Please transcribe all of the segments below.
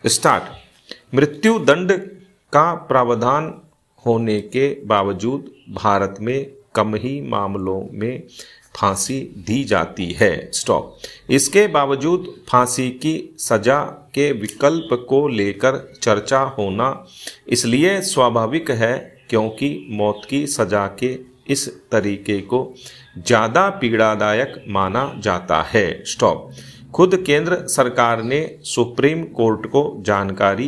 Start. मृत्यु दंड का प्रावधान होने के बावजूद भारत में कम ही मामलों में फांसी दी जाती है। स्टॉप। इसके बावजूद फांसी की सजा के विकल्प को लेकर चर्चा होना इसलिए स्वाभाविक है क्योंकि मौत की सजा के इस तरीके को ज़्यादा पीड़ादायक माना जाता है। स्टॉप। खुद केंद्र सरकार ने सुप्रीम कोर्ट को जानकारी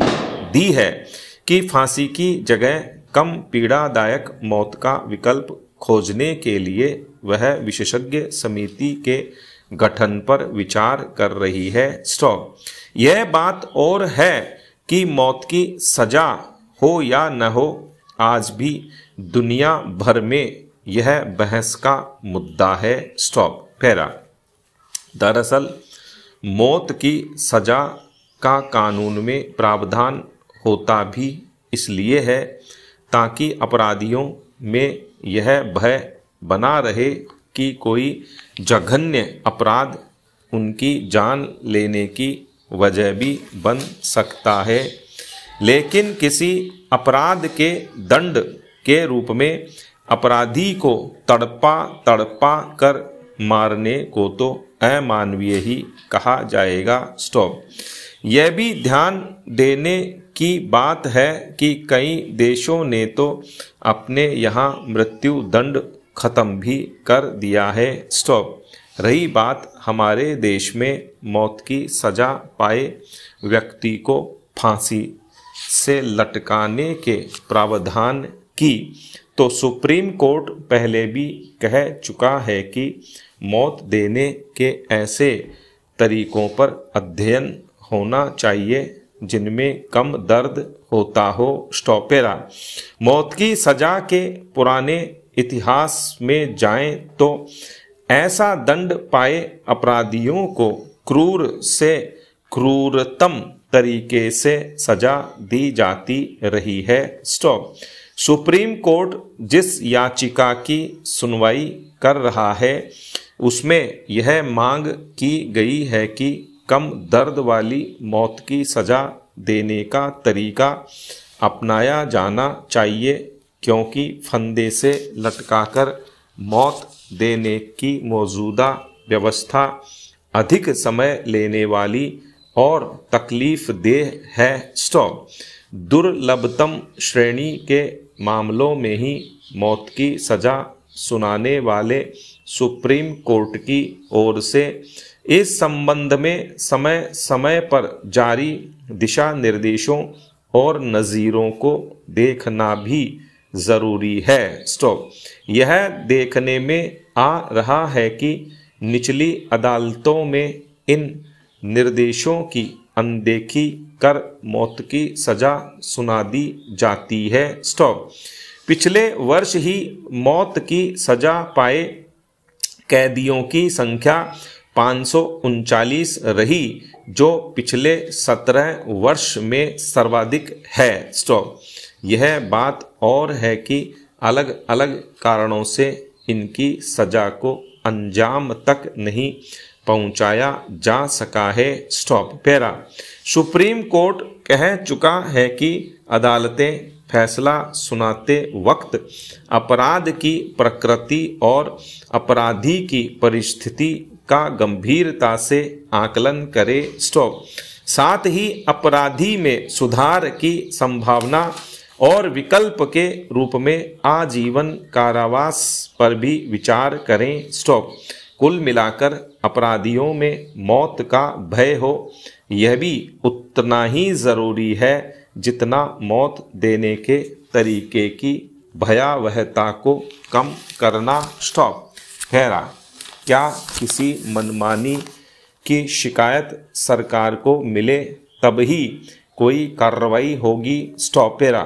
दी है कि फांसी की जगह कम पीड़ादायक मौत का विकल्प खोजने के लिए वह विशेषज्ञ समिति के गठन पर विचार कर रही है। स्टॉप। यह बात और है कि मौत की सजा हो या न हो, आज भी दुनिया भर में यह बहस का मुद्दा है। स्टॉप। पैरा। दरअसल मौत की सजा का कानून में प्रावधान होता भी इसलिए है ताकि अपराधियों में यह भय बना रहे कि कोई जघन्य अपराध उनकी जान लेने की वजह भी बन सकता है। लेकिन किसी अपराध के दंड के रूप में अपराधी को तड़पा तड़पा कर मारने को तो अमानवीय ही कहा जाएगा। स्टॉप। यह भी ध्यान देने की बात है कि कई देशों ने तो अपने यहाँ मृत्यु दंड खत्म भी कर दिया है। स्टॉप। रही बात हमारे देश में मौत की सजा पाए व्यक्ति को फांसी से लटकाने के प्रावधान की, तो सुप्रीम कोर्ट पहले भी कह चुका है कि मौत देने के ऐसे तरीकों पर अध्ययन होना चाहिए जिनमें कम दर्द होता हो। स्टॉपेरा। मौत की सजा के पुराने इतिहास में जाएं तो ऐसा दंड पाए अपराधियों को क्रूर से क्रूरतम तरीके से सजा दी जाती रही है। स्टॉप। सुप्रीम कोर्ट जिस याचिका की सुनवाई कर रहा है उसमें यह मांग की गई है कि कम दर्द वाली मौत की सजा देने का तरीका अपनाया जाना चाहिए क्योंकि फंदे से लटकाकर मौत देने की मौजूदा व्यवस्था अधिक समय लेने वाली और तकलीफदेह है। स्टॉप। दुर्लभतम श्रेणी के मामलों में ही मौत की सजा सुनाने वाले सुप्रीम कोर्ट की ओर से इस संबंध में समय समय पर जारी दिशा निर्देशों और नज़ीरों को देखना भी ज़रूरी है। स्टॉप। यह देखने में आ रहा है कि निचली अदालतों में इन निर्देशों की अनदेखी कर मौत की सजा सुना दी जाती है। स्टॉप। पिछले वर्ष ही मौत की सजा पाए कैदियों की संख्या 539 रही जो पिछले 17 वर्ष में सर्वाधिक है। स्टॉप। यह बात और है कि अलग अलग कारणों से इनकी सजा को अंजाम तक नहीं पहुंचाया जा सका है। स्टॉप। पैरा। सुप्रीम कोर्ट कह चुका है कि अदालतें फैसला सुनाते वक्त अपराध की प्रकृति और अपराधी की परिस्थिति का गंभीरता से आकलन करे। स्टॉप। साथ ही अपराधी में सुधार की संभावना और विकल्प के रूप में आजीवन कारावास पर भी विचार करें। स्टॉप। कुल मिलाकर अपराधियों में मौत का भय हो यह भी उतना ही ज़रूरी है जितना मौत देने के तरीके की भयावहता को कम करना। स्टॉप। खैरा। क्या किसी मनमानी की शिकायत सरकार को मिले तब ही कोई कार्रवाई होगी? स्टॉपेरा।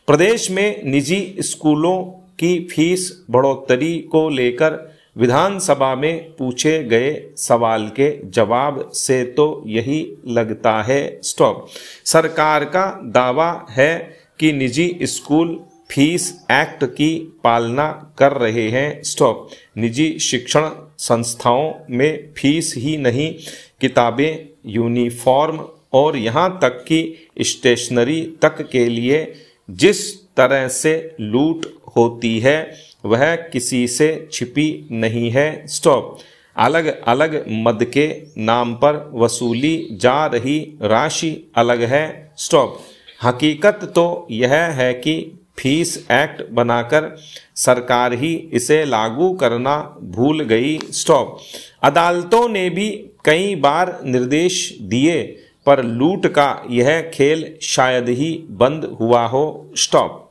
प्रदेश में निजी स्कूलों की फीस बढ़ोतरी को लेकर विधानसभा में पूछे गए सवाल के जवाब से तो यही लगता है। स्टॉप। सरकार का दावा है कि निजी स्कूल फीस एक्ट की पालना कर रहे हैं। स्टॉप। निजी शिक्षण संस्थाओं में फीस ही नहीं, किताबें, यूनिफॉर्म और यहाँ तक कि स्टेशनरी तक के लिए जिस तरह से लूट होती है वह किसी से छिपी नहीं है। स्टॉप। अलग अलग मद के नाम पर वसूली जा रही राशि अलग है। स्टॉप। हकीकत तो यह है कि फीस एक्ट बनाकर सरकार ही इसे लागू करना भूल गई। स्टॉप। अदालतों ने भी कई बार निर्देश दिए पर लूट का यह खेल शायद ही बंद हुआ हो। स्टॉप।